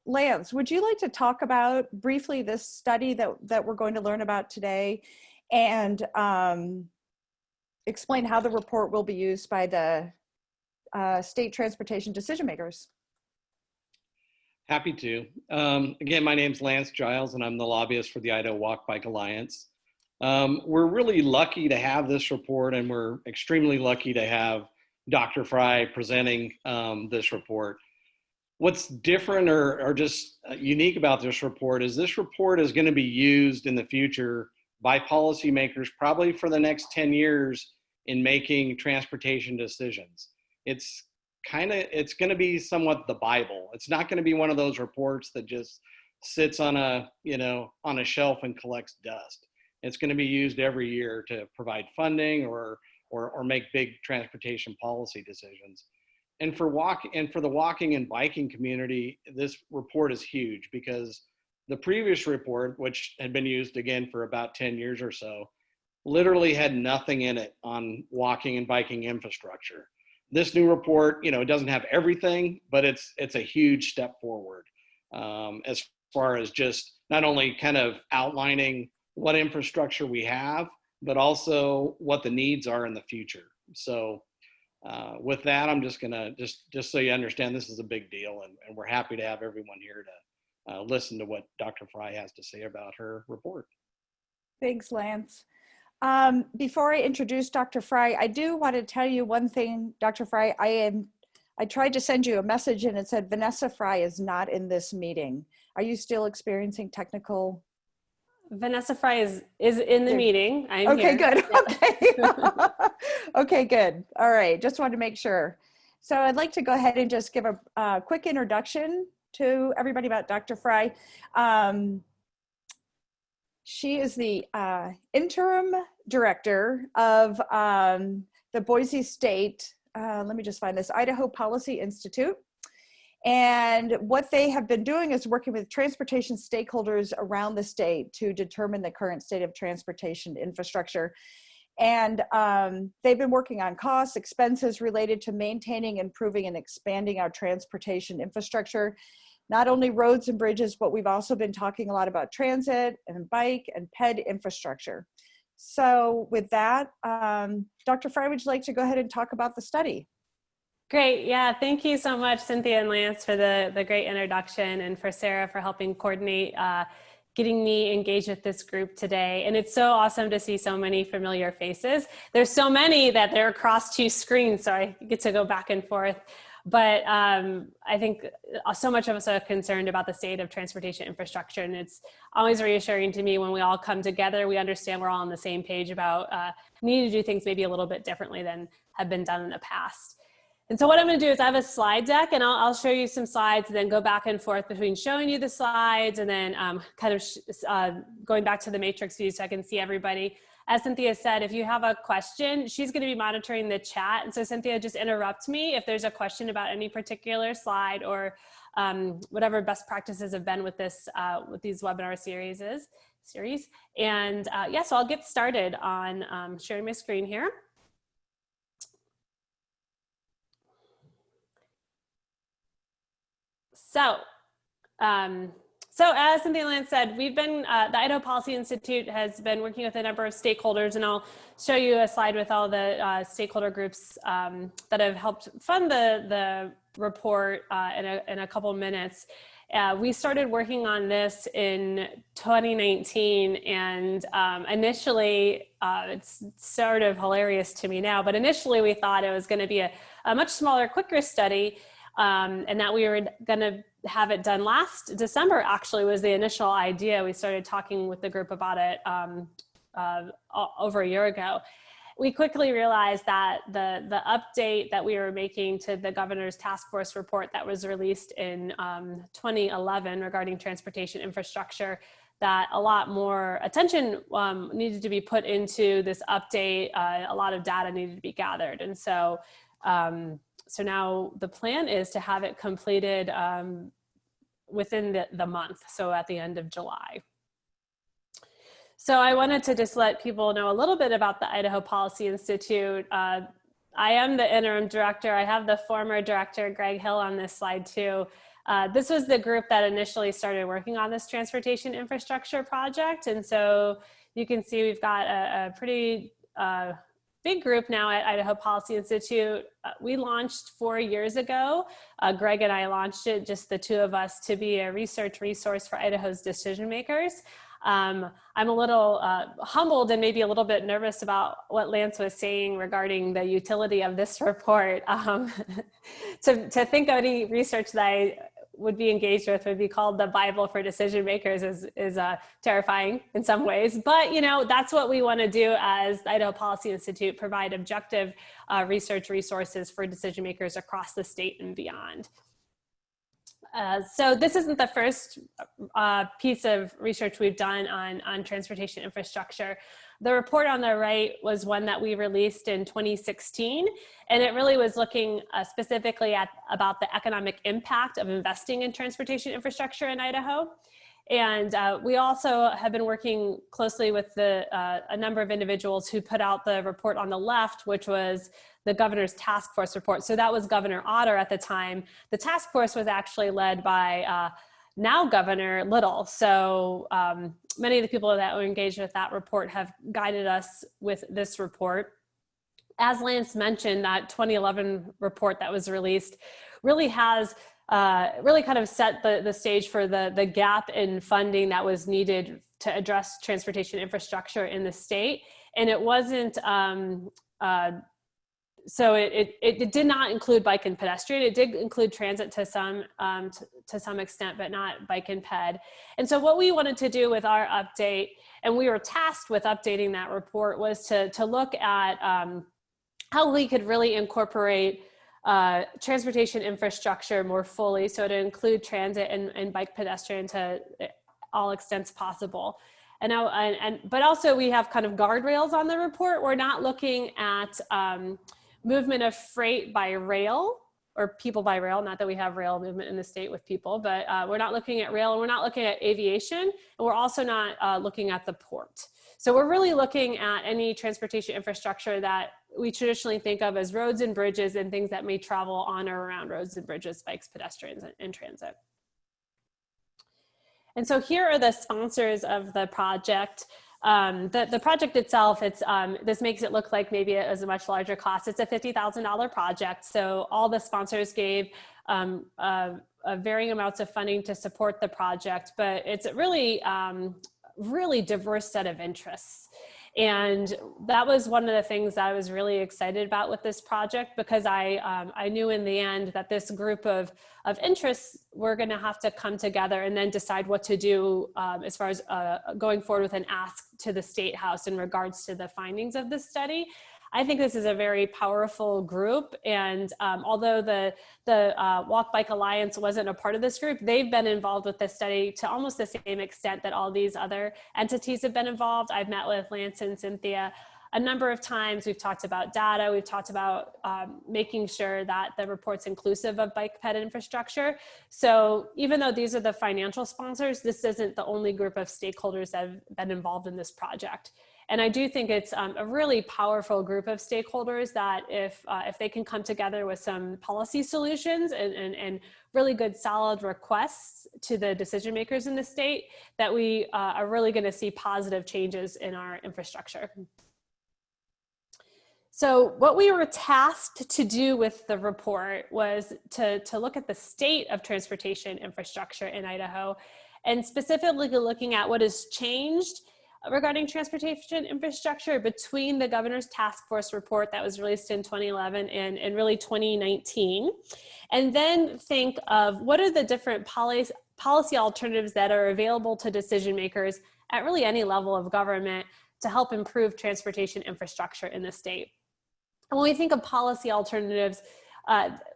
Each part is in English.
Lance, would you like to talk about briefly this study that we're going to learn about today, and explain how the report will be used by the state transportation decision makers? Happy to. Again, my name's Lance Giles, and I'm the lobbyist for the Idaho Walk Bike Alliance. We're really lucky to have this report, and we're extremely lucky to have Dr. Fry presenting this report. What's different or just unique about this report is going to be used in the future by policymakers probably for the next 10 years in making transportation decisions. It's going to be somewhat the Bible. It's not going to be one of those reports that just sits on a shelf and collects dust. It's going to be used every year to provide funding or make big transportation policy decisions. And for the walking and biking community, this report is huge because the previous report, which had been used again for about 10 years or so, literally had nothing in it on walking and biking infrastructure. This new report, it doesn't have everything, but it's a huge step forward as far as just not only kind of outlining what infrastructure we have, but also what the needs are in the future. So with that, I'm just gonna, just so you understand, this is a big deal, and we're happy to have everyone here to listen to what Dr. Fry has to say about her report. Thanks, Lance. Before I introduce Dr. Fry, I do want to tell you one thing, Dr. Fry. I tried to send you a message and it said Vanessa Fry is not in this meeting. Are you still experiencing technical? Vanessa Fry is in the meeting. I'm okay, here. Good. Okay. Okay, good. All right. Just wanted to make sure. So I'd like to go ahead and just give a quick introduction to everybody about Dr. Fry. She is the interim director of the Boise State, let me just find this, Idaho Policy Institute. And what they have been doing is working with transportation stakeholders around the state to determine the current state of transportation infrastructure. And they've been working on costs, expenses related to maintaining, improving, and expanding our transportation infrastructure. Not only roads and bridges, but we've also been talking a lot about transit and bike and ped infrastructure. So with that, Dr. Fry, would you like to go ahead and talk about the study? Great. Yeah. Thank you so much, Cynthia and Lance, for the great introduction, and for Sarah for helping coordinate getting me engaged with this group today. And it's so awesome to see so many familiar faces. There's so many that they're across two screens, so I get to go back and forth. But I think so much of us are concerned about the state of transportation infrastructure, and it's always reassuring to me when we all come together, we understand we're all on the same page about needing to do things maybe a little bit differently than have been done in the past. And so what I'm going to do is I have a slide deck, and I'll show you some slides, and then go back and forth between showing you the slides and then kind of going back to the matrix view so I can see everybody. As Cynthia said, if you have a question, she's going to be monitoring the chat. And so Cynthia, just interrupt me if there's a question about any particular slide or whatever best practices have been with this with these webinar series. And yeah, so I'll get started on sharing my screen here. So as Cynthia and Lance said, we've been, the Idaho Policy Institute has been working with a number of stakeholders, and I'll show you a slide with all the stakeholder groups that have helped fund the report in a couple minutes. We started working on this in 2019, and initially, it's sort of hilarious to me now, but initially we thought it was going to be a much smaller, quicker study. And that we were going to have it done last December, actually, was the initial idea. We started talking with the group about it over a year ago. We quickly realized that the update that we were making to the governor's task force report that was released in 2011 regarding transportation infrastructure, that a lot more attention needed to be put into this update. A lot of data needed to be gathered. And so so now the plan is to have it completed within the month, so at the end of July. So I wanted to just let people know a little bit about the Idaho Policy Institute. I am the interim director. I have the former director, Greg Hill, on this slide too. This was the group that initially started working on this transportation infrastructure project. And so you can see we've got a pretty big group now at Idaho Policy Institute. We launched 4 years ago. Greg and I launched it, just the two of us, to be a research resource for Idaho's decision makers. I'm a little humbled and maybe a little bit nervous about what Lance was saying regarding the utility of this report. To think of any research that I would be engaged with would be called the Bible for decision makers is terrifying in some ways. But, you know, that's what we want to do as the Idaho Policy Institute, provide objective research resources for decision makers across the state and beyond. So this isn't the first piece of research we've done on transportation infrastructure. The report on the right was one that we released in 2016, and it really was looking specifically at about the economic impact of investing in transportation infrastructure in Idaho. And we also have been working closely with a number of individuals who put out the report on the left, which was the governor's task force report. So that was Governor Otter at the time. The task force was actually led by now Governor Little. So many of the people that were engaged with that report have guided us with this report. As Lance mentioned, that 2011 report that was released really has really kind of set the stage for the gap in funding that was needed to address transportation infrastructure in the state. And it wasn't, so it did not include bike and pedestrian. It did include transit to some extent, but not bike and ped. And so what we wanted to do with our update, and we were tasked with updating that report, was to look at how we could really incorporate transportation infrastructure more fully, so to include transit and bike pedestrian to all extents possible. And now, but also we have kind of guardrails on the report. We're not looking at movement of freight by rail or people by rail, not that we have rail movement in the state with people, but we're not looking at rail, and we're not looking at aviation, and we're also not looking at the port. So we're really looking at any transportation infrastructure that we traditionally think of as roads and bridges and things that may travel on or around roads and bridges, bikes, pedestrians, and transit. And so here are the sponsors of the project. The project itself, this makes it look like maybe it was a much larger cost. It's a $50,000 project. So all the sponsors gave varying amounts of funding to support the project, but it's a really diverse set of interests. And that was one of the things that I was really excited about with this project, because I knew in the end that this group of interests were going to have to come together and then decide what to do as far as going forward with an ask to the State House in regards to the findings of this study. I think this is a very powerful group, and although the Walk Bike Alliance wasn't a part of this group, they've been involved with this study to almost the same extent that all these other entities have been involved. I've met with Lance and Cynthia a number of times. We've talked about data. We've talked about making sure that the report's inclusive of bike ped infrastructure. So even though these are the financial sponsors, this isn't the only group of stakeholders that have been involved in this project. And I do think it's a really powerful group of stakeholders that if they can come together with some policy solutions and really good solid requests to the decision makers in the state, that we are really going to see positive changes in our infrastructure. So what we were tasked to do with the report was to look at the state of transportation infrastructure in Idaho, and specifically looking at what has changed regarding transportation infrastructure between the governor's task force report that was released in 2011 and really 2019. And then think of what are the different policy alternatives that are available to decision makers at really any level of government to help improve transportation infrastructure in the state. And when we think of policy alternatives,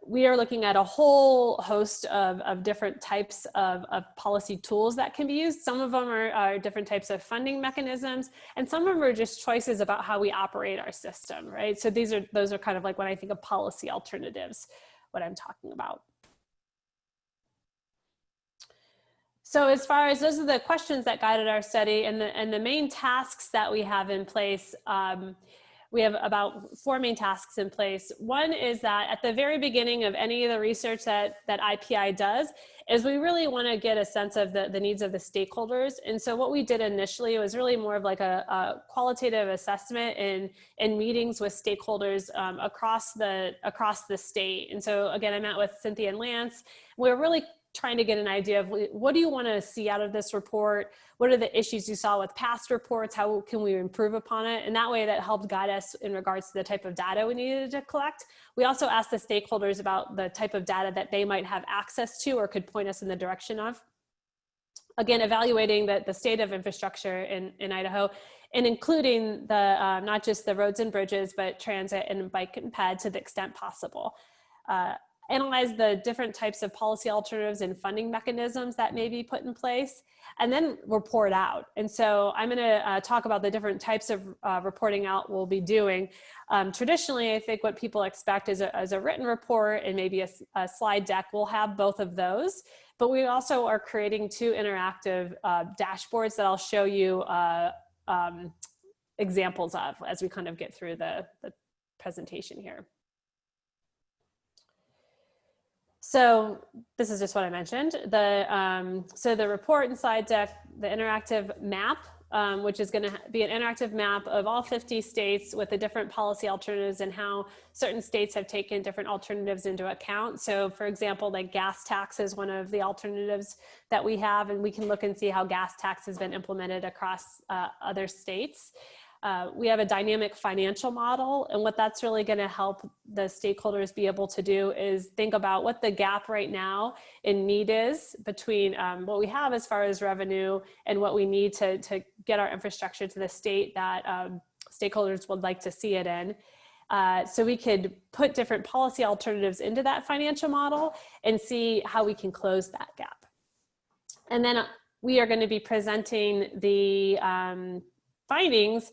we are looking at a whole host of different types of policy tools that can be used. Some of them are different types of funding mechanisms, and some of them are just choices about how we operate our system, right? So those are kind of like when I think of policy alternatives, what I'm talking about. So as far as those are the questions that guided our study, and the main tasks that we have in place, we have about 4 main tasks in place. One is that at the very beginning of any of the research that IPI does, is we really want to get a sense of the needs of the stakeholders. And so what we did initially was really more of like a qualitative assessment in meetings with stakeholders across the state. And so again, I met with Cynthia and Lance. We're really trying to get an idea of what do you want to see out of this report? What are the issues you saw with past reports? How can we improve upon it? And that way that helped guide us in regards to the type of data we needed to collect. We also asked the stakeholders about the type of data that they might have access to or could point us in the direction of. Again, evaluating the state of infrastructure in Idaho, and including the not just the roads and bridges, but transit and bike and ped to the extent possible. Analyze the different types of policy alternatives and funding mechanisms that may be put in place, and then report out. And so I'm going to talk about the different types of reporting out we'll be doing. Traditionally, I think what people expect is a written report and maybe a slide deck. We'll have both of those, but we also are creating 2 interactive dashboards that I'll show you examples of as we kind of get through the presentation here. So this is just what I mentioned. So the report and slide deck, the interactive map, which is going to be an interactive map of all 50 states with the different policy alternatives and how certain states have taken different alternatives into account. So for example, like gas tax is one of the alternatives that we have, and we can look and see how gas tax has been implemented across other states. We have a dynamic financial model, and what that's really going to help the stakeholders be able to do is think about what the gap right now in need is between what we have as far as revenue and what we need to get our infrastructure to the state that stakeholders would like to see it in. So we could put different policy alternatives into that financial model and see how we can close that gap. And then we are going to be presenting the findings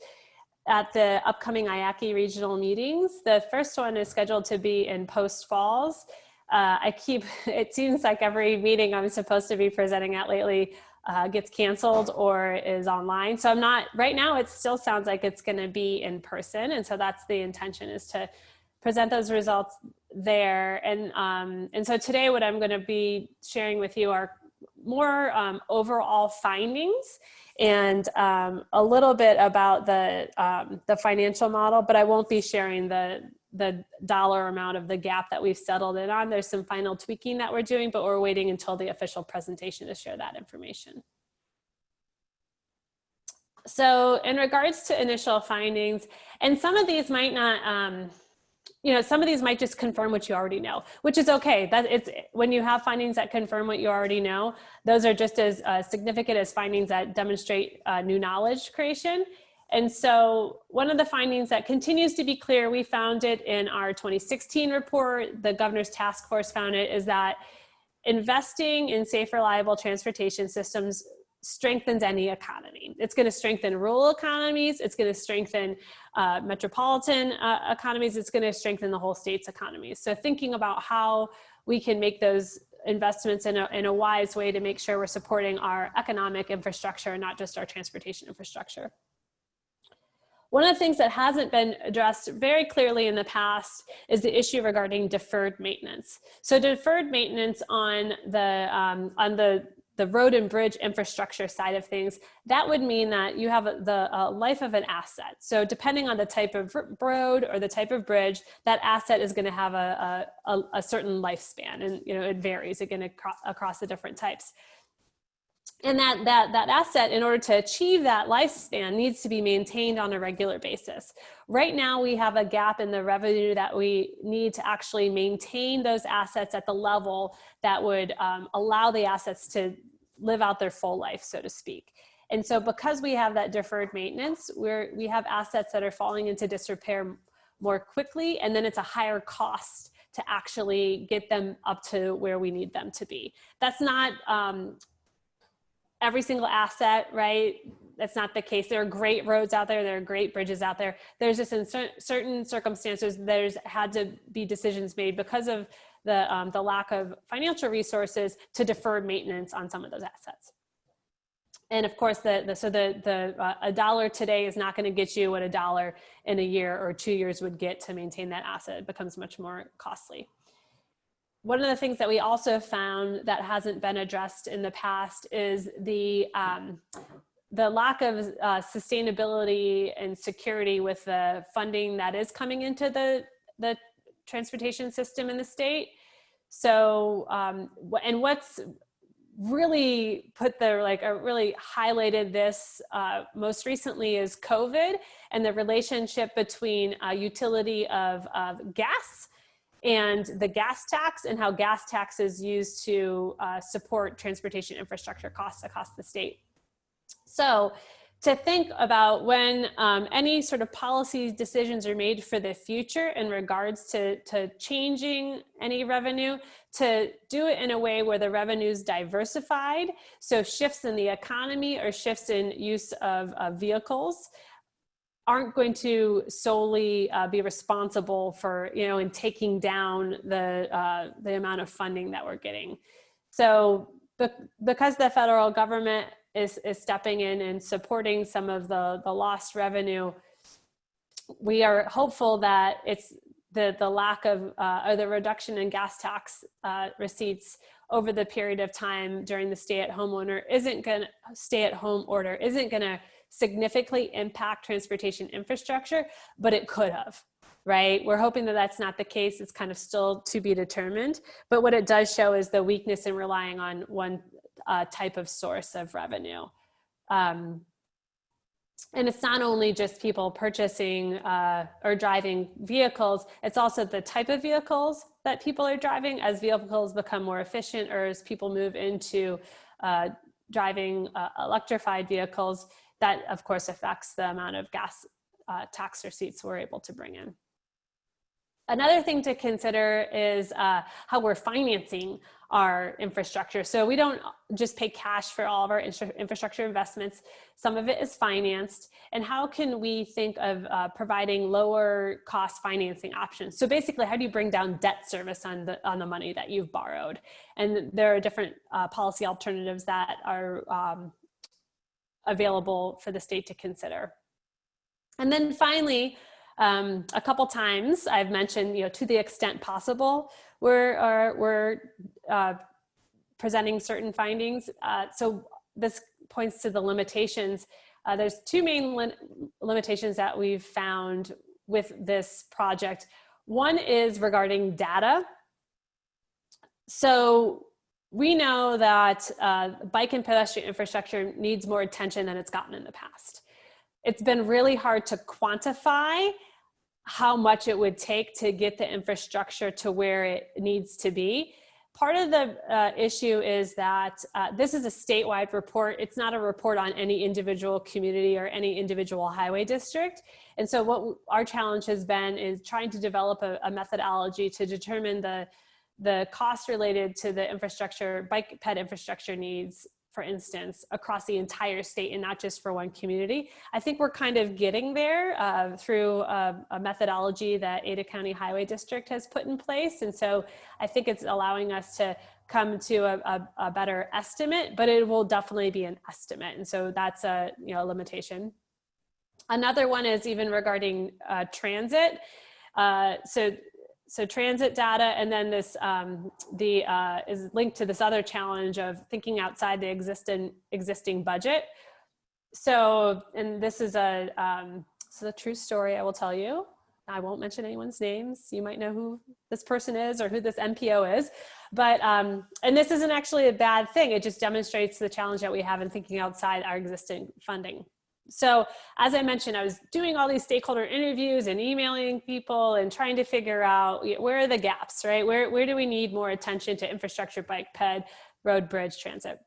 at the upcoming IACI regional meetings. The first one is scheduled to be in Post Falls. It seems like every meeting I'm supposed to be presenting at lately gets canceled or is online. So right now it still sounds like it's gonna be in person. And so that's the intention, is to present those results there. And so today what I'm gonna be sharing with you are more overall findings and a little bit about the financial model, but I won't be sharing the dollar amount of the gap that we've settled in on. There's some final tweaking that we're doing, but we're waiting until the official presentation to share that information. So in regards to initial findings, and some of these might not, some of these might just confirm what you already know, which is okay. When you have findings that confirm what you already know, those are just as significant as findings that demonstrate new knowledge creation. And so one of the findings that continues to be clear, we found it in our 2016 report, the Governor's Task Force found it, is that investing in safe, reliable transportation systems strengthens any economy. It's going to strengthen rural economies. It's going to strengthen metropolitan economies. It's going to strengthen the whole state's economies. So thinking about how we can make those investments in a wise way to make sure we're supporting our economic infrastructure and not just our transportation infrastructure. One of the things that hasn't been addressed very clearly in the past is the issue regarding deferred maintenance. So deferred maintenance on the road and bridge infrastructure side of things, that would mean that you have the life of an asset. So depending on the type of road or the type of bridge, that asset is going to have a certain lifespan, and it varies again across the different types. And that asset, in order to achieve that lifespan, needs to be maintained on a regular basis. Right now, we have a gap in the revenue that we need to actually maintain those assets at the level that would allow the assets to live out their full life, so to speak. And so because we have that deferred maintenance, we have assets that are falling into disrepair more quickly, and then it's a higher cost to actually get them up to where we need them to be. That's not every single asset, right? That's not the case. There are great roads out there. There are great bridges out there. There's just in certain circumstances, there's had to be decisions made because of the lack of financial resources to defer maintenance on some of those assets. And of course, a dollar today is not going to get you what a dollar in a year or 2 years would get to maintain that asset. It becomes much more costly. One of the things that we also found that hasn't been addressed in the past is the lack of sustainability and security with the funding that is coming into the transportation system in the state. So, and what's really really highlighted this most recently is COVID and the relationship between utility of gas and the gas tax, and how gas tax is used to support transportation infrastructure costs across the state. So to think about when any sort of policy decisions are made for the future in regards to changing any revenue, to do it in a way where the revenue is diversified, so shifts in the economy or shifts in use of vehicles aren't going to solely be responsible for, in taking down the amount of funding that we're getting. So because the federal government is stepping in and supporting some of the lost revenue, we are hopeful that it's the lack of or the reduction in gas tax receipts over the period of time during the stay-at-home order isn't going to significantly impact transportation infrastructure, but it could have, right? We're hoping that that's not the case. It's kind of still to be determined, but what it does show is the weakness in relying on one type of source of revenue. And it's not only just people purchasing or driving vehicles, it's also the type of vehicles that people are driving. As vehicles become more efficient, or as people move into driving electrified vehicles, that of course affects the amount of gas tax receipts we're able to bring in. Another thing to consider is how we're financing our infrastructure. So we don't just pay cash for all of our infrastructure investments. Some of it is financed. And how can we think of providing lower cost financing options? So basically, how do you bring down debt service on the money that you've borrowed? And there are different policy alternatives that are available for the state to consider. And then finally, a couple times I've mentioned, to the extent possible, we're presenting certain findings. So this points to the limitations. There's two main limitations that we've found with this project. One is regarding data. So we know that bike and pedestrian infrastructure needs more attention than it's gotten in the past. It's been really hard to quantify how much it would take to get the infrastructure to where it needs to be. Part of the issue is that this is a statewide report. It's not a report on any individual community or any individual highway district. And so what our challenge has been is trying to develop a methodology to determine the cost related to the infrastructure, bike ped infrastructure needs, for instance, across the entire state and not just for one community. I think we're kind of getting there through a methodology that Ada County Highway District has put in place. And so I think it's allowing us to come to a better estimate, but it will definitely be an estimate. And so that's a limitation. Another one is even regarding transit. So transit data, and then this is linked to this other challenge of thinking outside the existing budget. So, and this is a true story I will tell you. I won't mention anyone's names. You might know who this person is or who this MPO is, but, and this isn't actually a bad thing. It just demonstrates the challenge that we have in thinking outside our existing funding. So as I mentioned, I was doing all these stakeholder interviews and emailing people and trying to figure out where are the gaps, right? Where do we need more attention to infrastructure, bike, ped, road, bridge, transit?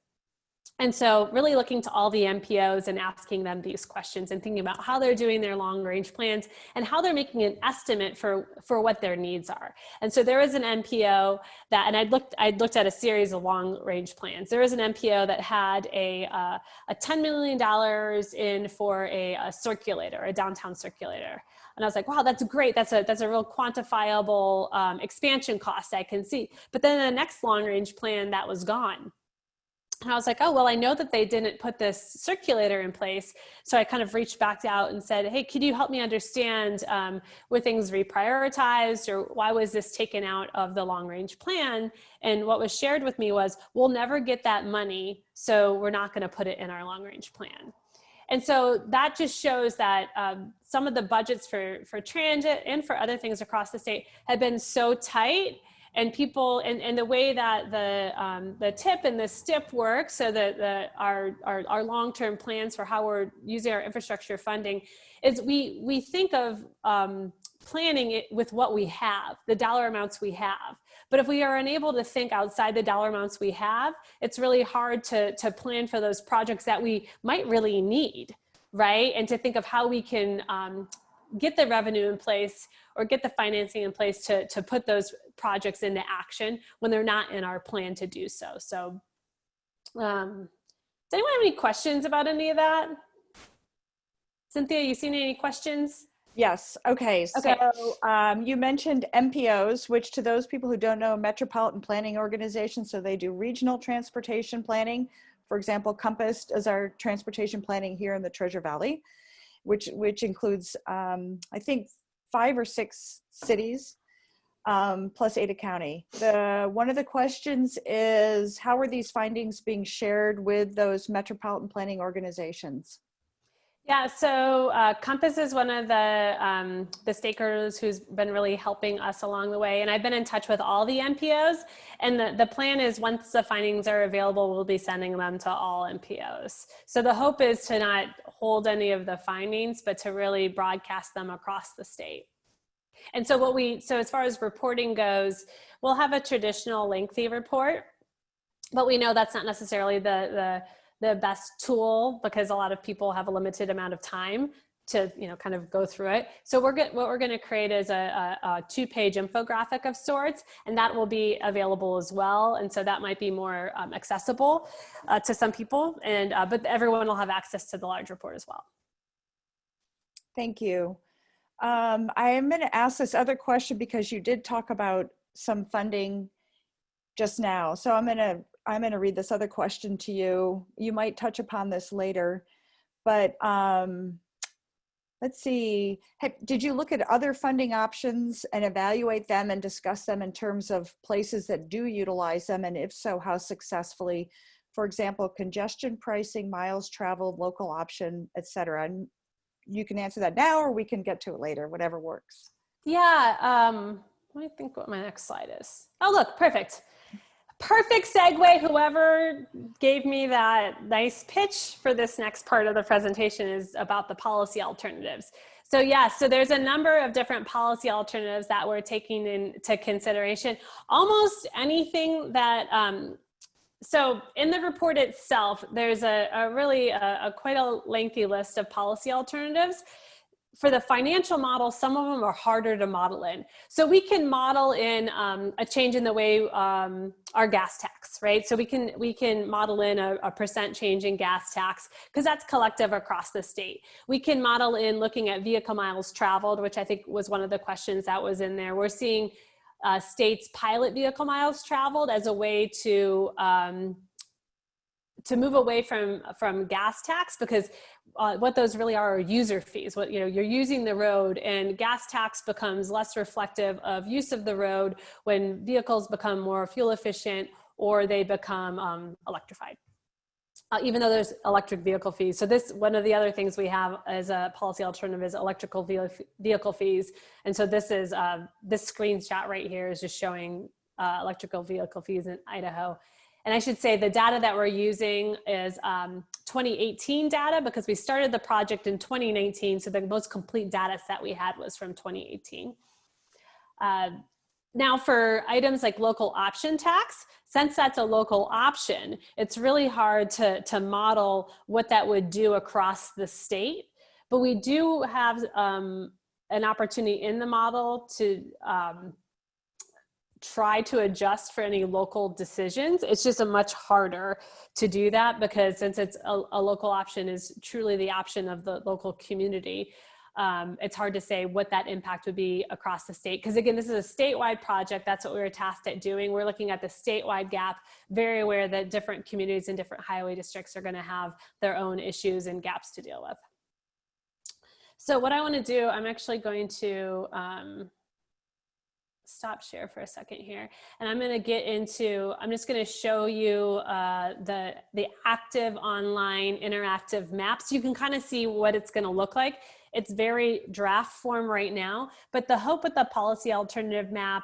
And so really looking to all the MPOs and asking them these questions and thinking about how they're doing their long range plans and how they're making an estimate for what their needs are. And so there is an MPO that, and I'd looked at a series of long range plans. There is an MPO that had a $10 million in for a circulator, a downtown circulator. And I was like, wow, that's great. That's a real quantifiable expansion cost I can see. But then the next long range plan, that was gone. And I was like, oh, well, I know that they didn't put this circulator in place. So I kind of reached back out and said, hey, could you help me understand, were things reprioritized, or why was this taken out of the long range plan? And what was shared with me was, we'll never get that money, so we're not going to put it in our long range plan. And so that just shows that some of the budgets for transit and for other things across the state have been so tight. And people, and the way that the TIP and the STIP work, so that our long-term plans for how we're using our infrastructure funding, is we think of planning it with what we have, the dollar amounts we have. But if we are unable to think outside the dollar amounts we have, it's really hard to plan for those projects that we might really need, right? And to think of how we can get the revenue in place or get the financing in place to put those projects into action when they're not in our plan to do so. So does anyone have any questions about any of that? Cynthia, you seen any questions? Yes. Okay. Okay. So you mentioned MPOs, which, to those people who don't know, Metropolitan Planning Organizations. So they do regional transportation planning. For example, Compass does our transportation planning here in the Treasure Valley, which includes, I think, 5 or 6 cities, plus Ada County. One of the questions is, how are these findings being shared with those Metropolitan Planning Organizations? Yeah, so Compass is one of the stakeholders who's been really helping us along the way. And I've been in touch with all the MPOs. And the plan is, once the findings are available, we'll be sending them to all MPOs. So the hope is to not hold any of the findings, but to really broadcast them across the state. And so so as far as reporting goes, we'll have a traditional lengthy report, but we know that's not necessarily the best tool, because a lot of people have a limited amount of time to, kind of go through it. So what we're going to create is a 2-page infographic of sorts, and that will be available as well. And so that might be more accessible to some people, and but everyone will have access to the large report as well. Thank you. I am going to ask this other question because you did talk about some funding just now. So I'm going to read this other question to you. You might touch upon this later, but let's see. Did you look at other funding options and evaluate them and discuss them in terms of places that do utilize them? And if so, how successfully? For example, congestion pricing, miles traveled, local option, et cetera. And you can answer that now, or we can get to it later, whatever works. Yeah, let me think what my next slide is. Oh, look, perfect. Perfect segue. Whoever gave me that nice pitch for this next part of the presentation is about the policy alternatives. So yeah, so there's a number of different policy alternatives that we're taking into consideration. Almost anything that, so in the report itself, there's quite a lengthy list of policy alternatives. For the financial model, some of them are harder to model in. So we can model in a change in the way our gas tax, right? So we can model in a % change in gas tax, because that's collective across the state. We can model in looking at vehicle miles traveled, which I think was one of the questions that was in there. We're seeing states pilot vehicle miles traveled as a way to move away from gas tax, because what those really are user fees. You're using the road, and gas tax becomes less reflective of use of the road when vehicles become more fuel efficient or they become electrified. Even though there's electric vehicle fees. So one of the other things we have as a policy alternative is electrical vehicle fees. And so this screenshot right here is just showing electrical vehicle fees in Idaho. And I should say the data that we're using is 2018 data, because we started the project in 2019. So the most complete data set we had was from 2018. Now for items like local option tax, since that's a local option, it's really hard to model what that would do across the state. But we do have an opportunity in the model to try to adjust for any local decisions. It's just much harder to do that, because since it's a local option is truly the option of the local community. it's hard to say what that impact would be across the state. Because again, this is a statewide project. That's what we were tasked at doing. We're looking at the statewide gap, very aware that different communities and different highway districts are going to have their own issues and gaps to deal with. So what I want to do, I'm actually going to stop share for a second here. And I'm going to get into, I'm just going to show you the active online interactive maps. You can kind of see what it's going to look like. It's very draft form right now, but the hope with the policy alternative map,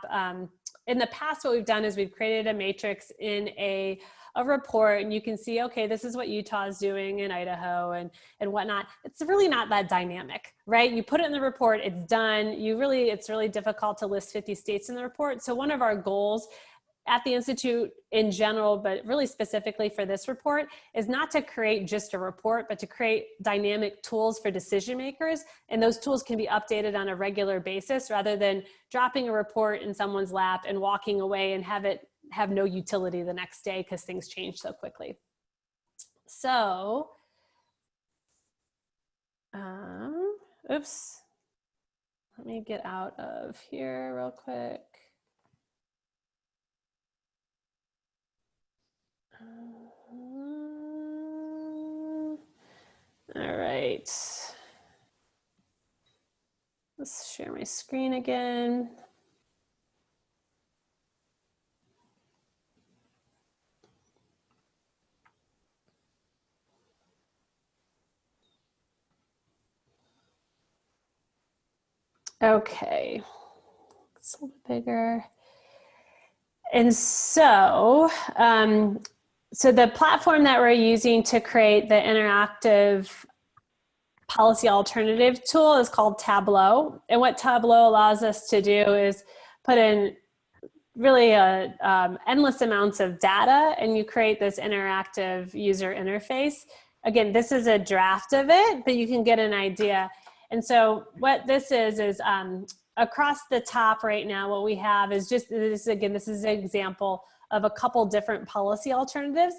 in the past, what we've done is we've created a matrix in a report, and you can see, okay, this is what Utah is doing in Idaho and whatnot. It's really not that dynamic, right? You put it in the report, it's done. It's really difficult to list 50 states in the report. So one of our goals at the Institute in general, but really specifically for this report, is not to create just a report, but to create dynamic tools for decision makers. And those tools can be updated on a regular basis rather than dropping a report in someone's lap and walking away and have no utility the next day because things change so quickly. So, oops, let me get out of here real quick. All right, let's share my screen again. Okay, it's a little bigger. And so, so the platform that we're using to create the interactive policy alternative tool is called Tableau. And what Tableau allows us to do is put in really endless amounts of data, and you create this interactive user interface. Again, this is a draft of it, but you can get an idea. And so what this is across the top right now, what we have is just, this is an example of a couple different policy alternatives.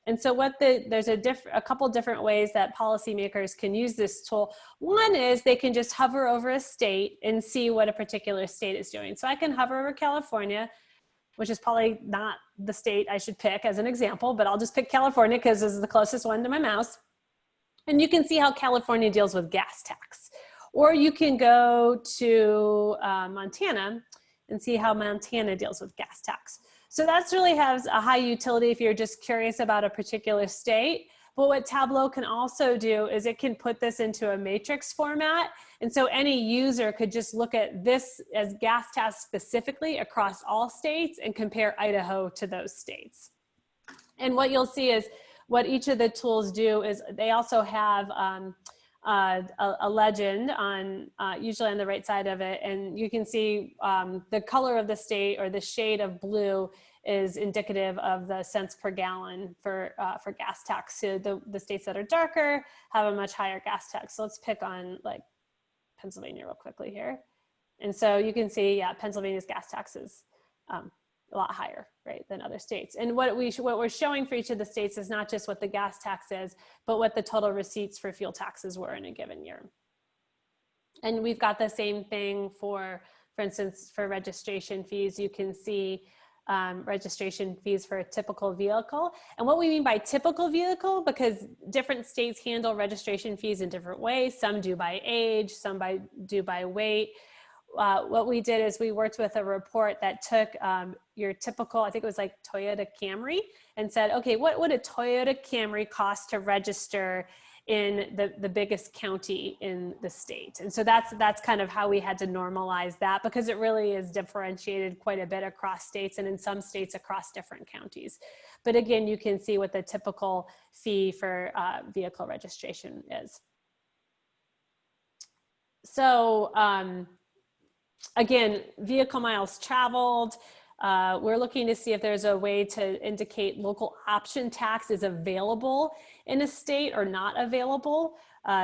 And so there's a couple different ways that policymakers can use this tool. One is they can just hover over a state and see what a particular state is doing. So I can hover over California, which is probably not the state I should pick as an example, but I'll just pick California because this is the closest one to my mouse. And you can see how California deals with gas tax. Or you can go to Montana and see how Montana deals with gas tax. So that's really has a high utility if you're just curious about a particular state. But what Tableau can also do is it can put this into a matrix format. And so any user could just look at this as gas tax specifically across all states and compare Idaho to those states. And what you'll see is what each of the tools do is they also have a legend on usually on the right side of it, and you can see the color of the state or the shade of blue is indicative of the cents per gallon for gas tax. So the states that are darker have a much higher gas tax. So let's pick on like Pennsylvania real quickly here. And so you can see, yeah, Pennsylvania's gas tax is a lot higher, right, than other states. And what we're showing for each of the states is not just what the gas tax is, but what the total receipts for fuel taxes were in a given year. And we've got the same thing for instance, for registration fees. You can see registration fees for a typical vehicle. And what we mean by typical vehicle, because different states handle registration fees in different ways. Some do by age, some do by weight. What we did is we worked with a report that took your typical, I think it was like Toyota Camry, and said, okay, what would a Toyota Camry cost to register in the biggest county in the state? And so that's kind of how we had to normalize that, because it really is differentiated quite a bit across states and in some states across different counties. But again, you can see what the typical fee for vehicle registration is. So, again, vehicle miles traveled. We're looking to see if there's a way to indicate local option tax is available in a state or not available.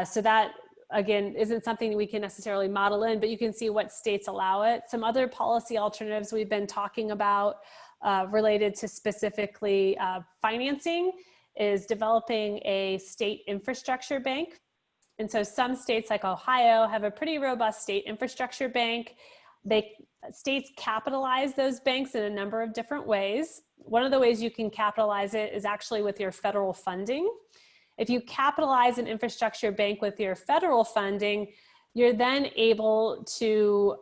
So that, again, isn't something we can necessarily model in, but you can see what states allow it. Some other policy alternatives we've been talking about related to specifically financing is developing a state infrastructure bank. And so some states like Ohio have a pretty robust state infrastructure bank. States capitalize those banks in a number of different ways. One of the ways you can capitalize it is actually with your federal funding. If you capitalize an infrastructure bank with your federal funding, you're then able to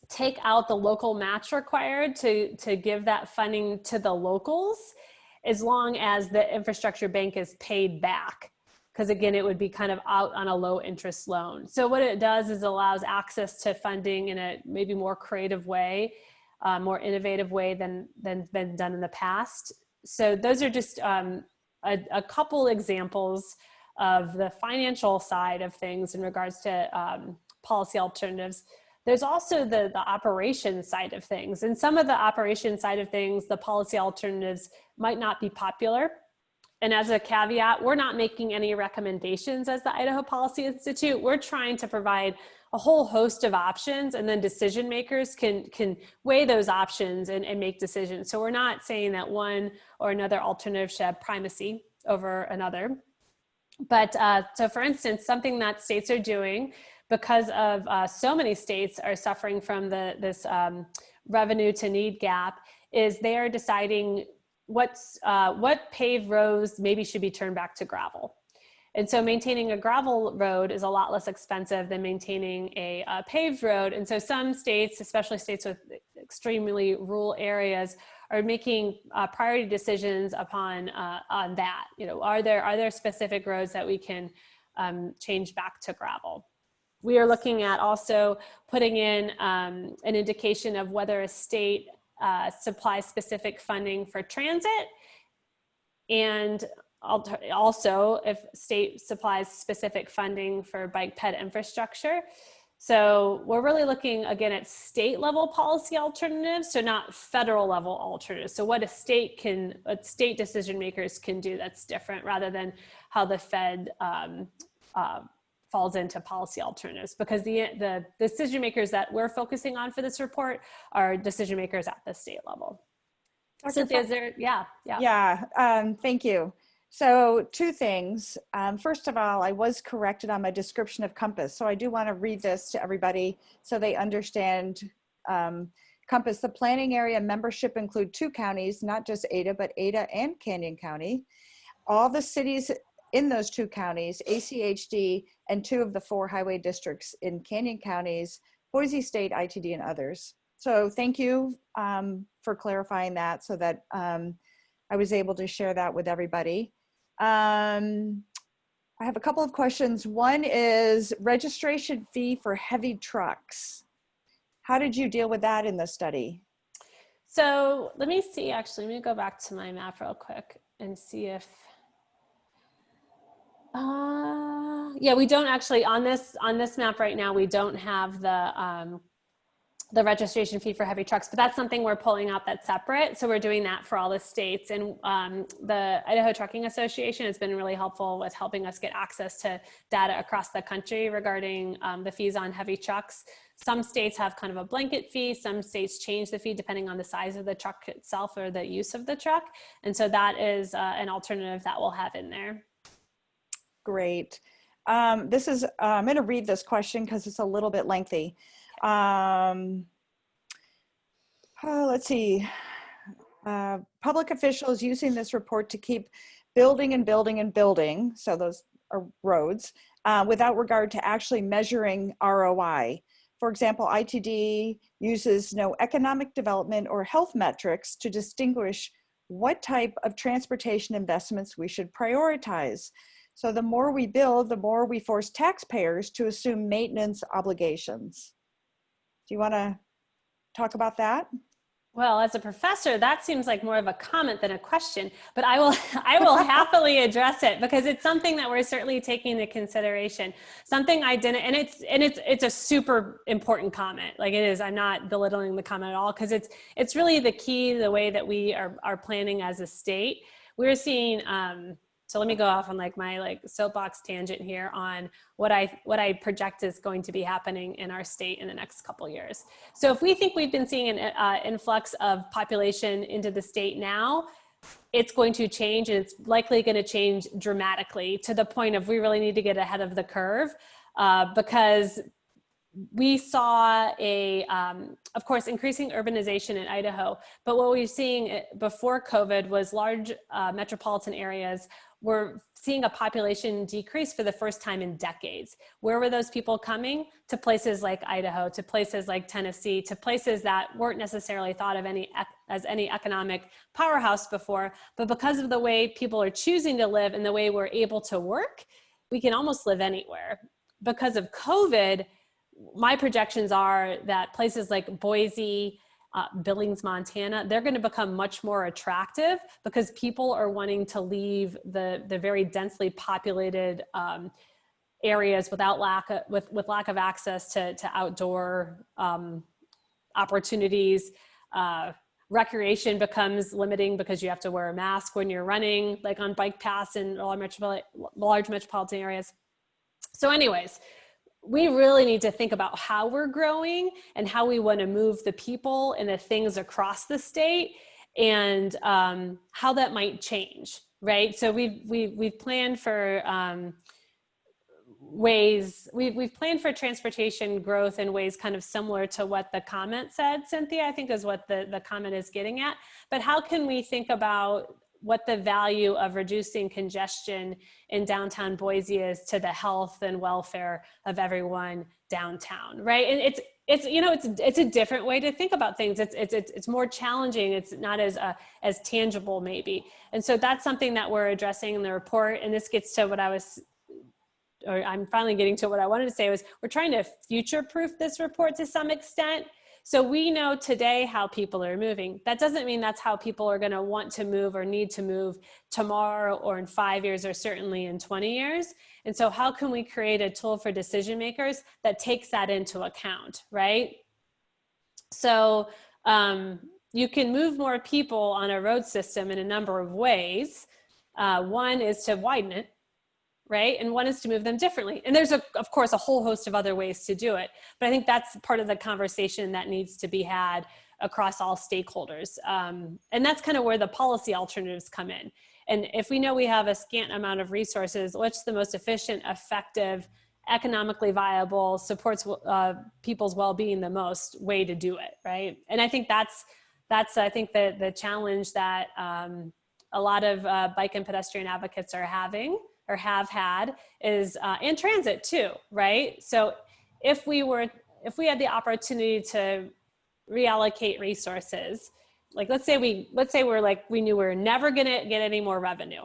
take out the local match required to give that funding to the locals, as long as the infrastructure bank is paid back. Because again, it would be kind of out on a low interest loan. So what it does is allows access to funding in a maybe more creative way, more innovative way than been done in the past. So those are just a couple examples of the financial side of things in regards to policy alternatives. There's also the operation side of things. And some of the operation side of things, the policy alternatives might not be popular. And as a caveat, we're not making any recommendations as the Idaho Policy Institute. We're trying to provide a whole host of options, and then decision makers can weigh those options and make decisions. So we're not saying that one or another alternative should have primacy over another. But so for instance, something that states are doing, because of so many states are suffering from this revenue to need gap, is they are deciding what paved roads maybe should be turned back to gravel. And so maintaining a gravel road is a lot less expensive than maintaining a paved road. And so some states, especially states with extremely rural areas, are making priority decisions upon on that. You know, are there specific roads that we can change back to gravel? We are looking at also putting in an indication of whether a state supplies specific funding for transit, and also if state supplies specific funding for bike ped infrastructure. So we're really looking again at state level policy alternatives, so not federal level alternatives. So what state decision makers can do that's different, rather than how the Fed falls into policy alternatives, because the decision makers that we're focusing on for this report are decision makers at the state level. Cynthia, is there, thank you. So two things. First of all, I was corrected on my description of Compass. So I do want to read this to everybody so they understand Compass. The planning area membership include 2 counties, not just Ada, but Ada and Canyon County. All the cities in those 2 counties, ACHD, and 2 of the 4 highway districts in Canyon counties, Boise State, ITD, and others. So thank you for clarifying that, so that I was able to share that with everybody. I have a couple of questions. One is registration fee for heavy trucks. How did you deal with that in the study? So let me see, actually, let me go back to my map real quick and see if, yeah, we don't actually, on this map right now, we don't have the registration fee for heavy trucks, but that's something we're pulling out that's separate. So we're doing that for all the states. And the Idaho Trucking Association has been really helpful with helping us get access to data across the country regarding the fees on heavy trucks. Some states have kind of a blanket fee. Some states change the fee depending on the size of the truck itself or the use of the truck. And so that is an alternative that we'll have in there. Great. I'm going to read this question because it's a little bit lengthy. Let's see. Public officials using this report to keep building and building and building, so those are roads, without regard to actually measuring ROI. For example, ITD uses no economic development or health metrics to distinguish what type of transportation investments we should prioritize. So the more we build, the more we force taxpayers to assume maintenance obligations. Do you want to talk about that? Well, as a professor, that seems like more of a comment than a question, but I will happily address it because it's something that we're certainly taking into consideration. Something I didn't, and it's a super important comment. Like it is, I'm not belittling the comment at all, because it's really the key, the way that we are planning as a state. We're seeing, so let me go off on my soapbox tangent here on what I project is going to be happening in our state in the next couple years. So if we think we've been seeing an influx of population into the state now, it's going to change, and it's likely going to change dramatically to the point of we really need to get ahead of the curve, because we saw of course, increasing urbanization in Idaho, but what we were seeing before COVID was large metropolitan areas were seeing a population decrease for the first time in decades. Where were those people coming? To places like Idaho, to places like Tennessee, to places that weren't necessarily thought of as any economic powerhouse before, but because of the way people are choosing to live and the way we're able to work, we can almost live anywhere. Because of COVID, my projections are that places like Boise, Billings, Montana, they're going to become much more attractive because people are wanting to leave the very densely populated areas with lack of access to outdoor opportunities. Recreation becomes limiting because you have to wear a mask when you're running, like on bike paths in large metropolitan areas. So anyways, we really need to think about how we're growing and how we want to move the people and the things across the state, and how that might change, right? So we've planned for we've planned for transportation growth in ways kind of similar to what the comment said, Cynthia, I think is what the comment is getting at. But how can we think about what the value of reducing congestion in downtown Boise is to the health and welfare of everyone downtown, right? And it's a different way to think about things. It's more challenging. It's not as tangible maybe. And so that's something that we're addressing in the report. And this gets to what I'm finally getting to what I wanted to say was we're trying to future-proof this report to some extent. So we know today how people are moving. That doesn't mean that's how people are going to want to move or need to move tomorrow or in 5 years or certainly in 20 years. And so how can we create a tool for decision makers that takes that into account, right? So you can move more people on a road system in a number of ways. One is to widen it, right? And one is to move them differently. And there's, of course, a whole host of other ways to do it. But I think that's part of the conversation that needs to be had across all stakeholders. And that's kind of where the policy alternatives come in. And if we know we have a scant amount of resources, what's the most efficient, effective, economically viable, supports people's well-being the most way to do it, right? And I think that's I think the challenge that a lot of bike and pedestrian advocates are having or have had is in transit too, right? So if we had the opportunity to reallocate resources, like let's say we knew we were never gonna get any more revenue.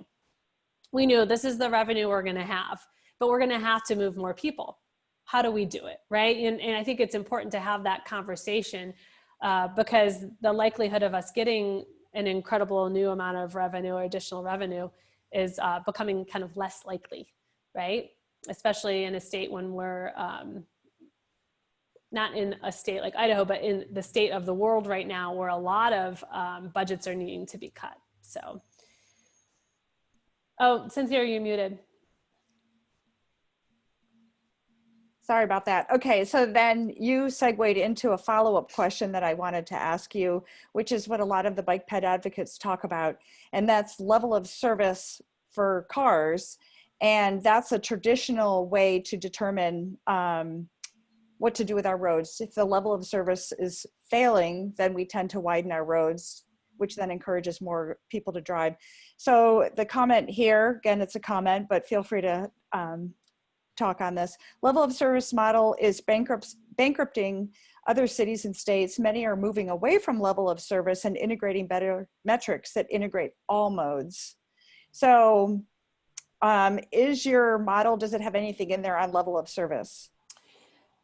We knew this is the revenue we're gonna have, but we're gonna have to move more people. How do we do it, right? And I think it's important to have that conversation because the likelihood of us getting an incredible new amount of revenue or additional revenue is becoming kind of less likely, right? Especially in a state when we're not in a state like Idaho, but in the state of the world right now where a lot of budgets are needing to be cut, so. Oh, Cynthia, you're muted. Sorry about that. Okay, so then you segued into a follow-up question that I wanted to ask you, which is what a lot of the bike ped advocates talk about, and that's level of service for cars. And that's a traditional way to determine what to do with our roads. If the level of service is failing, then we tend to widen our roads, which then encourages more people to drive. So the comment here, again, it's a comment, but feel free to talk on this. Level of service model is bankrupting other cities and states. Many are moving away from level of service and integrating better metrics that integrate all modes. So is your model, does it have anything in there on level of service?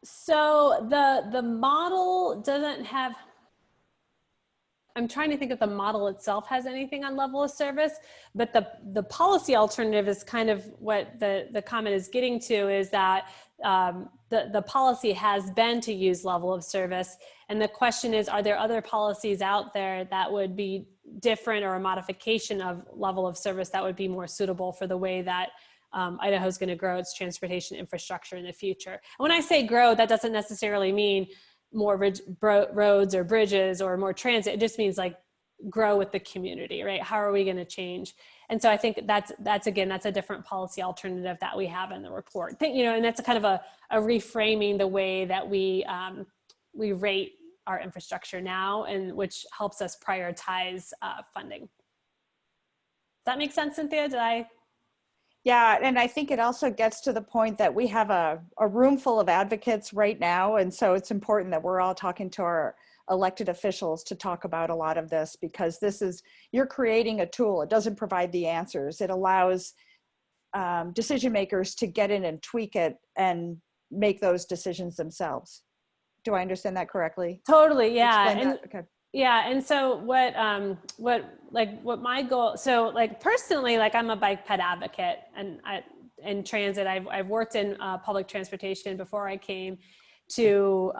So the model doesn't have, I'm trying to think if the model itself has anything on level of service, but the policy alternative is kind of what the comment is getting to, is that the policy has been to use level of service. And the question is, are there other policies out there that would be different or a modification of level of service that would be more suitable for the way that Idaho is going to grow its transportation infrastructure in the future? And when I say grow, that doesn't necessarily mean more roads or bridges or more transit. It just means like grow with the community, right? How are we going to change? And so I think that's a different policy alternative that we have in the report. And that's a kind of a reframing the way that we rate our infrastructure now, and which helps us prioritize funding. Does that make sense, Cynthia? Yeah, and I think it also gets to the point that we have a room full of advocates right now, and so it's important that we're all talking to our elected officials to talk about a lot of this, because you're creating a tool. It doesn't provide the answers. It allows decision makers to get in and tweak it and make those decisions themselves. Do I understand that correctly? Totally, yeah. Okay. Yeah, and so what my goal, so like personally, like I'm a bike ped advocate, and in transit, I've worked in public transportation before I came to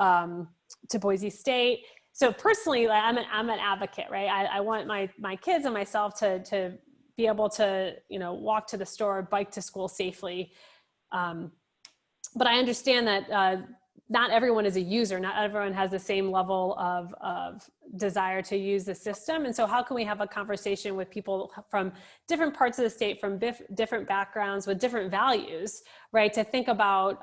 Boise State. So personally, like, I'm an advocate, right? I want my kids and myself to be able to, walk to the store, bike to school safely. But I understand that not everyone is a user. Not everyone has the same level of desire to use the system. And so how can we have a conversation with people from different parts of the state, from different backgrounds, with different values, right? To think about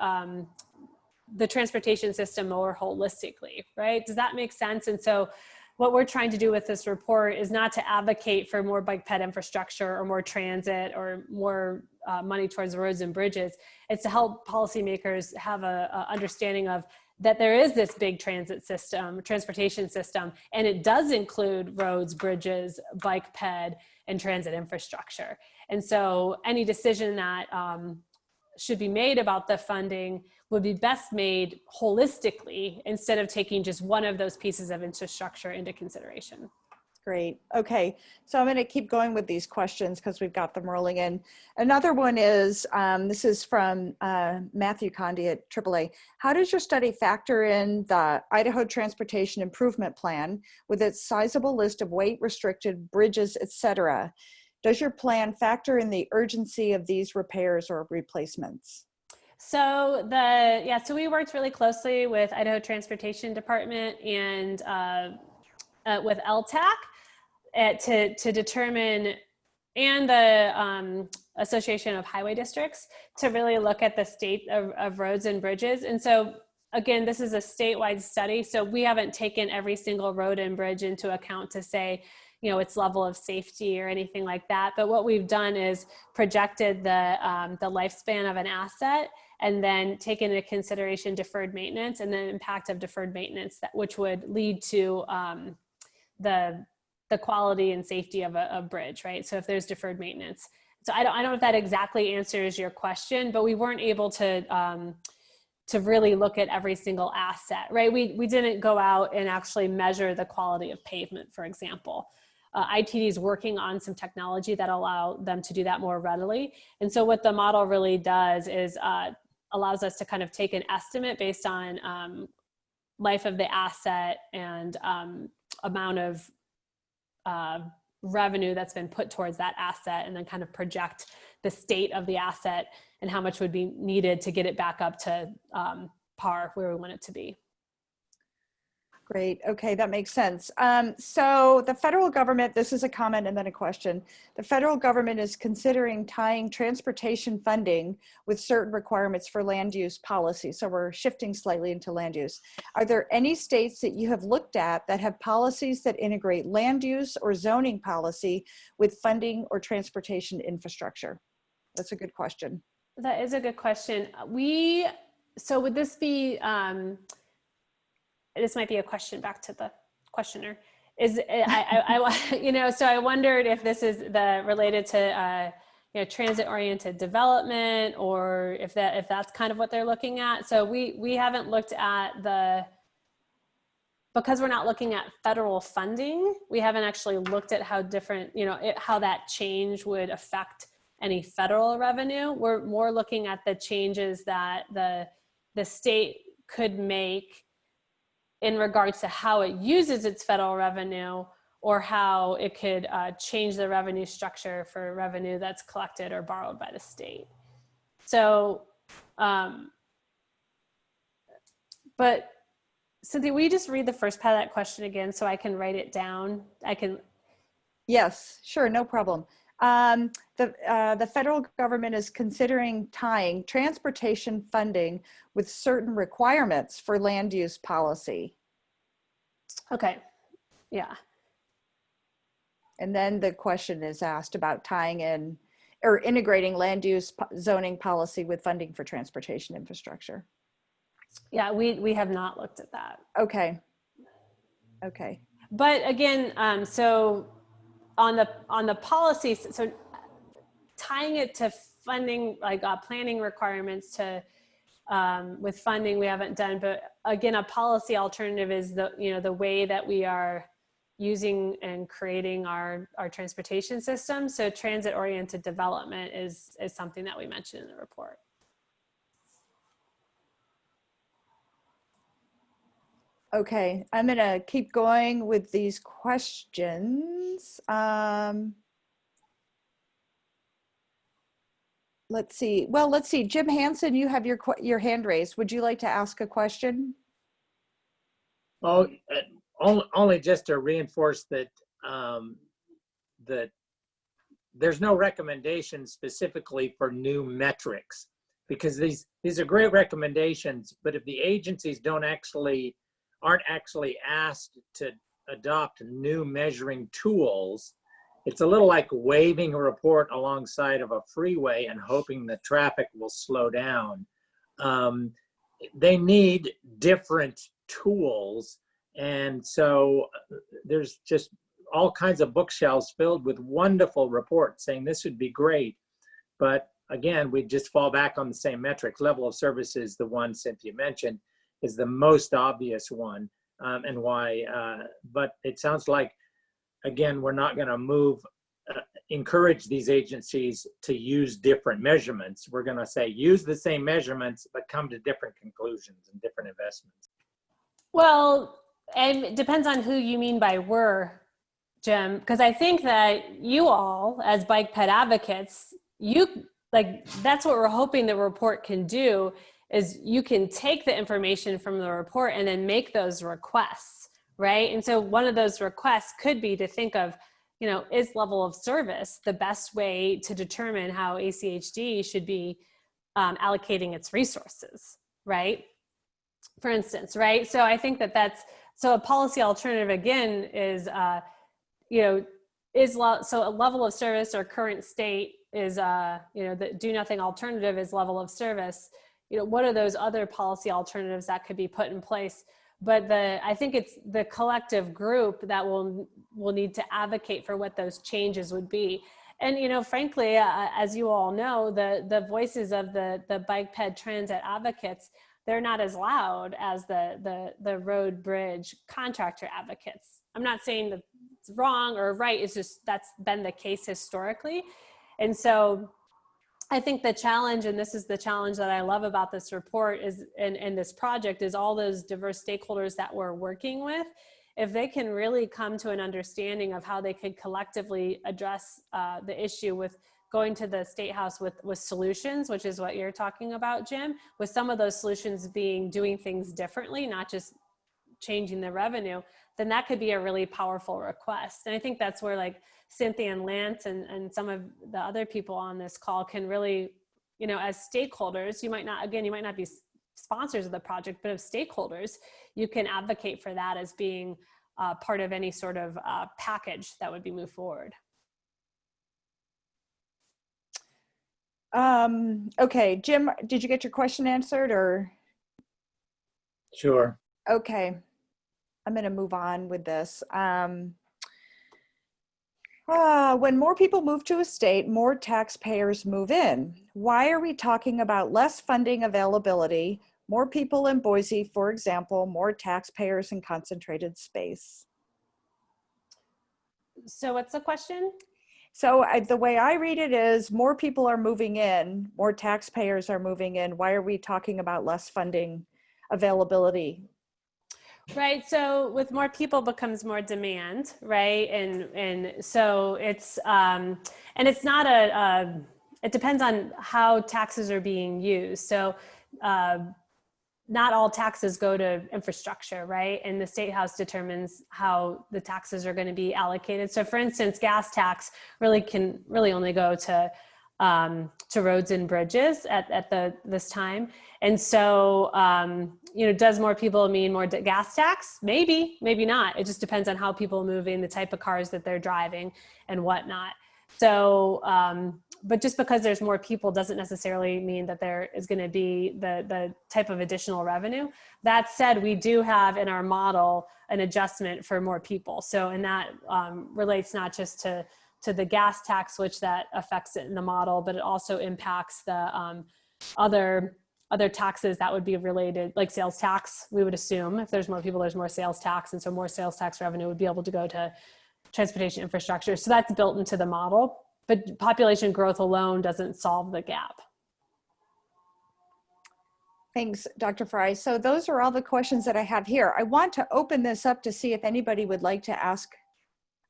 the transportation system more holistically, right? Does that make sense? And so what we're trying to do with this report is not to advocate for more bike ped infrastructure or more transit or more money towards roads and bridges. It's to help policymakers have a understanding of that there is this big transportation system, and it does include roads, bridges, bike ped, and transit infrastructure. And so any decision that should be made about the funding would be best made holistically, instead of taking just one of those pieces of infrastructure into consideration. Great. Okay. So I'm going to keep going with these questions because we've got them rolling in. Another one is, this is from Matthew Condi at AAA. How does your study factor in the Idaho Transportation Improvement Plan with its sizable list of weight restricted bridges, etc.? Does your plan factor in the urgency of these repairs or replacements? So so we worked really closely with Idaho Transportation Department and with LTAC to determine, and the Association of Highway Districts, to really look at the state of roads and bridges. And so again, this is a statewide study, so we haven't taken every single road and bridge into account to say, its level of safety or anything like that. But what we've done is projected the lifespan of an asset, and then taken into consideration deferred maintenance and the impact of deferred maintenance, which would lead to the quality and safety of a bridge, right? So if there's deferred maintenance. So I don't know if that exactly answers your question, but we weren't able to really look at every single asset, right? We didn't go out and actually measure the quality of pavement, for example. ITD is working on some technology that allow them to do that more readily. And so what the model really does is allows us to kind of take an estimate based on life of the asset and amount of revenue that's been put towards that asset, and then kind of project the state of the asset and how much would be needed to get it back up to par where we want it to be. Great. Okay, that makes sense. So the federal government, this is a comment and then a question. The federal government is considering tying transportation funding with certain requirements for land use policy. So we're shifting slightly into land use. Are there any states that you have looked at that have policies that integrate land use or zoning policy with funding or transportation infrastructure? That's a good question. That is a good question. So would this be, this might be a question back to the questioner. So I wondered if this is related to transit-oriented development, or if that's kind of what they're looking at. So we haven't looked at because we're not looking at federal funding, we haven't actually looked at how different, how that change would affect any federal revenue. We're more looking at the changes that the state could make in regards to how it uses its federal revenue, or how it could change the revenue structure for revenue that's collected or borrowed by the state. So, but Cynthia, will you just read the first part of that question again so I can write it down? Yes, sure, no problem. The federal government is considering tying transportation funding with certain requirements for land use policy. Okay, yeah. And then the question is asked about tying in or integrating land use zoning policy with funding for transportation infrastructure. Yeah, we have not looked at that. Okay. Okay. But again, so on the policies, so tying it to funding, like planning requirements to with funding we haven't done, but again, a policy alternative is the way that we are using and creating our transportation system. So transit-oriented development is something that we mentioned in the report. Okay, I'm gonna keep going with these questions. Let's see. Well, let's see. Jim Hansen, you have your hand raised. Would you like to ask a question? Oh, only just to reinforce that that there's no recommendation specifically for new metrics, because these are great recommendations, but if the agencies aren't actually asked to adopt new measuring tools, it's a little like waving a report alongside of a freeway and hoping the traffic will slow down. They need different tools. And so there's just all kinds of bookshelves filled with wonderful reports saying this would be great. But again, we just fall back on the same metrics. Level of service is the one Cynthia mentioned, is the most obvious one, and why. But it sounds like, again, we're not going to encourage these agencies to use different measurements. We're going to say use the same measurements, but come to different conclusions and different investments. Well, and it depends on who you mean by we're, Jim, because I think that you all, as bike ped advocates, that's what we're hoping the report can do, is you can take the information from the report and then make those requests, right? And so one of those requests could be to think of, is level of service the best way to determine how ACHD should be allocating its resources, right? For instance, right? So I think so a policy alternative, again, is, so a level of service or current state is, the do nothing alternative is level of service. What are those other policy alternatives that could be put in place? But I think it's the collective group that will need to advocate for what those changes would be. And, frankly, as you all know, the voices of the bike ped transit advocates, they're not as loud as the road bridge contractor advocates. I'm not saying that it's wrong or right. It's just that's been the case historically. And so I think the challenge, and this is the challenge that I love about this report is, and this project, is all those diverse stakeholders that we're working with, if they can really come to an understanding of how they could collectively address the issue with going to the State House with solutions, which is what you're talking about, Jim, with some of those solutions being doing things differently, not just changing the revenue, then that could be a really powerful request. And I think that's where like Cynthia and Lance and some of the other people on this call can really, as stakeholders, you might not be sponsors of the project, but as stakeholders, you can advocate for that as being part of any sort of package that would be moved forward. Okay, Jim, did you get your question answered or? Sure. Okay, I'm going to move on with this. When more people move to a state, more taxpayers move in. Why are we talking about less funding availability, more people in Boise, for example, more taxpayers in concentrated space? So what's the question? So the way I read it is more people are moving in, more taxpayers are moving in. Why are we talking about less funding availability? Right. So with more people becomes more demand, right? And so it's and it's not it depends on how taxes are being used. So not all taxes go to infrastructure, right? And the State House determines how the taxes are going to be allocated. So for instance, gas tax can only go to roads and bridges at this time. And so, does more people mean more gas tax? Maybe, maybe not. It just depends on how people are moving, the type of cars that they're driving and whatnot. So, but just because there's more people doesn't necessarily mean that there is going to be the type of additional revenue. That said, we do have in our model an adjustment for more people. So, and that relates not just to the gas tax, which that affects it in the model, but it also impacts the other taxes that would be related, like sales tax. We would assume if there's more people, there's more sales tax. And so more sales tax revenue would be able to go to transportation infrastructure. So that's built into the model, but population growth alone doesn't solve the gap. Thanks, Dr. Fry. So those are all the questions that I have here. I want to open this up to see if anybody would like to ask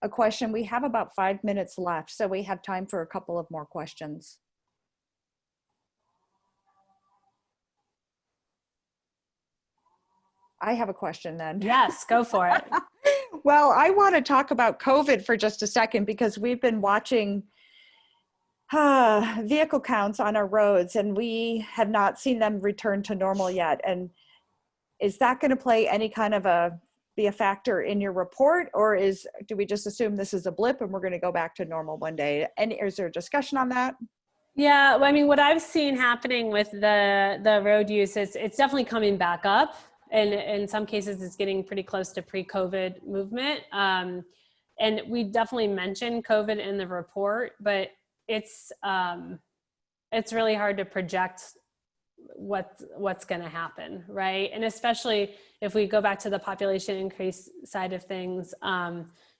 a question. We have about 5 minutes left, so we have time for a couple of more questions. I have a question then. Yes, go for it. Well, I want to talk about COVID for just a second, because we've been watching vehicle counts on our roads, and we have not seen them return to normal yet. And is that going to play any kind of be a factor in your report, or do we just assume this is a blip and we're going to go back to normal one day? And is there a discussion on that? Yeah, I mean, what I've seen happening with the road use is it's definitely coming back up. And in some cases, it's getting pretty close to pre-COVID movement. And we definitely mentioned COVID in the report, but it's really hard to project what's going to happen, right? And especially if we go back to the population increase side of things,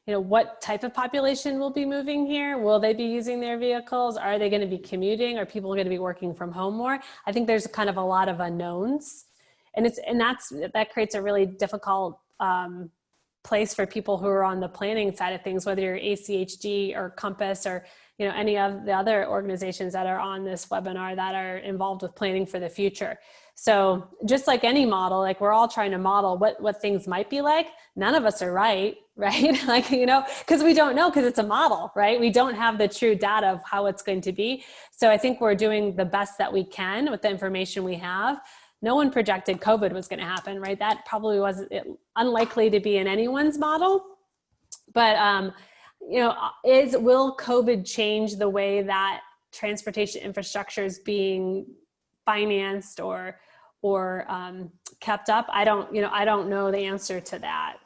what type of population will be moving here? Will they be using their vehicles? Are they going to be commuting? Are people going to be working from home more? I think there's kind of a lot of unknowns. And that creates a really difficult place for people who are on the planning side of things, whether you're ACHG or Compass or any of the other organizations that are on this webinar that are involved with planning for the future. So just like any model, like we're all trying to model what things might be like. None of us are right? Like, because we don't know, because it's a model, right? We don't have the true data of how it's going to be. So I think we're doing the best that we can with the information we have. No one projected COVID was going to happen, right? That probably was unlikely to be in anyone's model. But, will COVID change the way that transportation infrastructure is being financed or kept up? I don't know the answer to that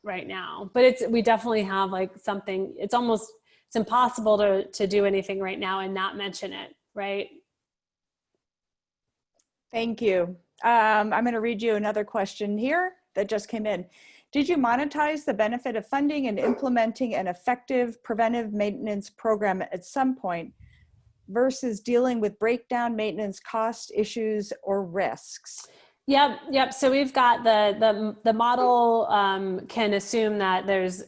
right now. But we definitely have something. It's impossible to do anything right now and not mention it, right? Thank you. I'm going to read you another question here that just came in. Did you monetize the benefit of funding and implementing an effective preventive maintenance program at some point versus dealing with breakdown maintenance cost issues or risks? Yep. So we've got the model can assume that there's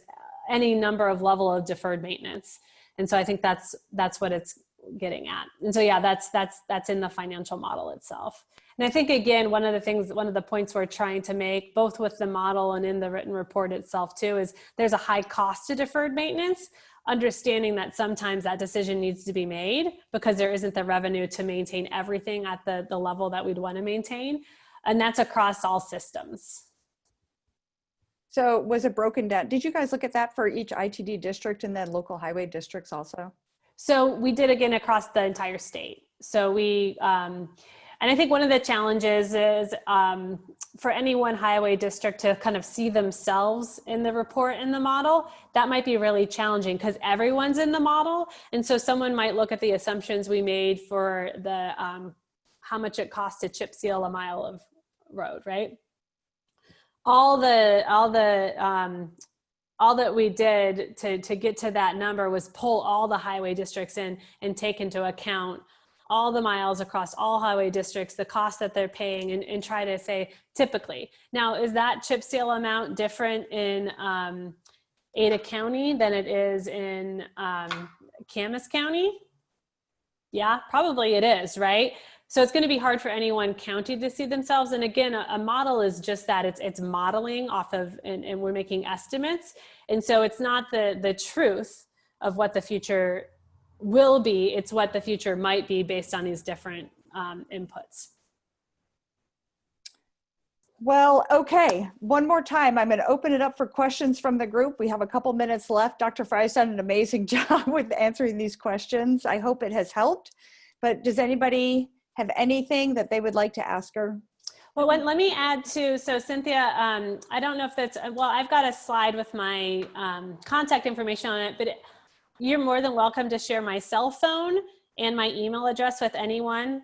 any number of level of deferred maintenance. And so I think that's what it's getting at. And so, yeah, that's in the financial model itself. And I think, again, one of the points we're trying to make, both with the model and in the written report itself too, is there's a high cost to deferred maintenance, understanding that sometimes that decision needs to be made because there isn't the revenue to maintain everything at the level that we'd want to maintain. And that's across all systems. So was it broken down? Did you guys look at that for each ITD district and then local highway districts also? So we did, again, across the entire state. So we, and I think one of the challenges is for any one highway district to kind of see themselves in the report in the model, that might be really challenging because everyone's in the model. And so someone might look at the assumptions we made for the, how much it costs to chip seal a mile of road, right? All that we did to get to that number was pull all the highway districts in and take into account all the miles across all highway districts, the cost that they're paying, and try to say typically. Now, is that chip seal amount different in Ada County than it is in Camas County? Yeah, probably it is, right? So it's going to be hard for any one county to see themselves. And again, a model is just that, it's modeling off of, and we're making estimates. And so it's not the truth of what the future will be, it's what the future might be based on these different inputs. Well, okay, one more time, I'm going to open it up for questions from the group. We have a couple minutes left. Dr. Fry's done an amazing job with answering these questions. I hope it has helped, but does anybody have anything that they would like to ask her? Well, let me add to, so Cynthia, I don't know if that's, well, I've got a slide with my contact information on it, but you're more than welcome to share my cell phone and my email address with anyone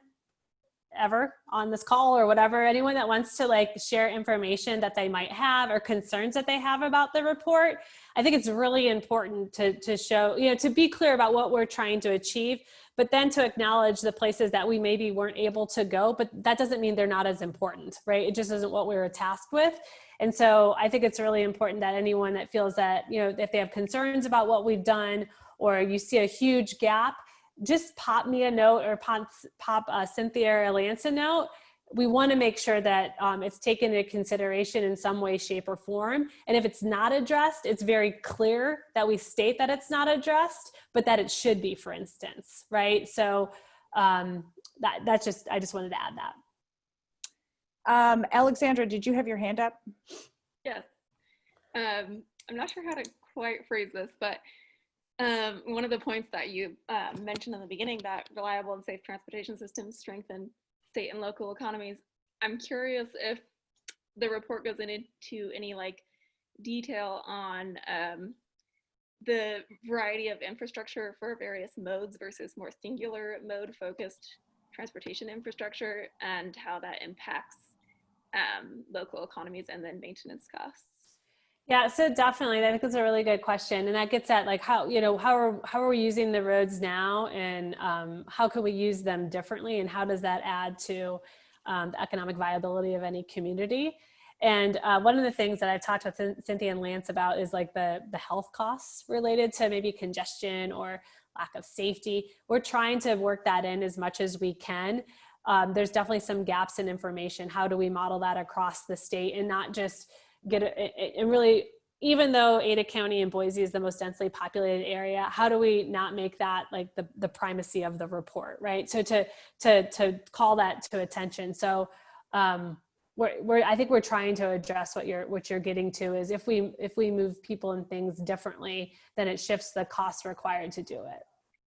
ever on this call or whatever, anyone that wants to like share information that they might have or concerns that they have about the report. I think it's really important to show, you know, to be clear about what we're trying to achieve, but then to acknowledge the places that we maybe weren't able to go, but that doesn't mean they're not as important, right? It just isn't what we were tasked with. And so I think it's really important that anyone that feels that, you know, if they have concerns about what we've done, or you see a huge gap, just pop me a note or pop Cynthia or Lance a note. We want to make sure that it's taken into consideration in some way, shape, or form. And if it's not addressed, it's very clear that we state that it's not addressed, but that it should be, for instance, right? So that's just, I just wanted to add that. Alexandra, did you have your hand up? Yes. I'm not sure how to quite phrase this, but one of the points that you mentioned in the beginning, that reliable and safe transportation systems strengthen state and local economies. I'm curious if the report goes into any like detail on the variety of infrastructure for various modes versus more singular mode focused transportation infrastructure, and how that impacts local economies and then maintenance costs. Yeah, so definitely, I think that's a really good question, and that gets at like how, you know, how are we using the roads now, and how can we use them differently, and how does that add to the economic viability of any community? And one of the things that I've talked with Cynthia and Lance about is like the health costs related to maybe congestion or lack of safety. We're trying to work that in as much as we can. There's definitely some gaps in information. How do we model that across the state and not just get it, and really, even though Ada County and Boise is the most densely populated area, how do we not make that like the primacy of the report, right? So to call that to attention. So I think we're trying to address what you're getting to is if we move people and things differently, then it shifts the costs required to do it.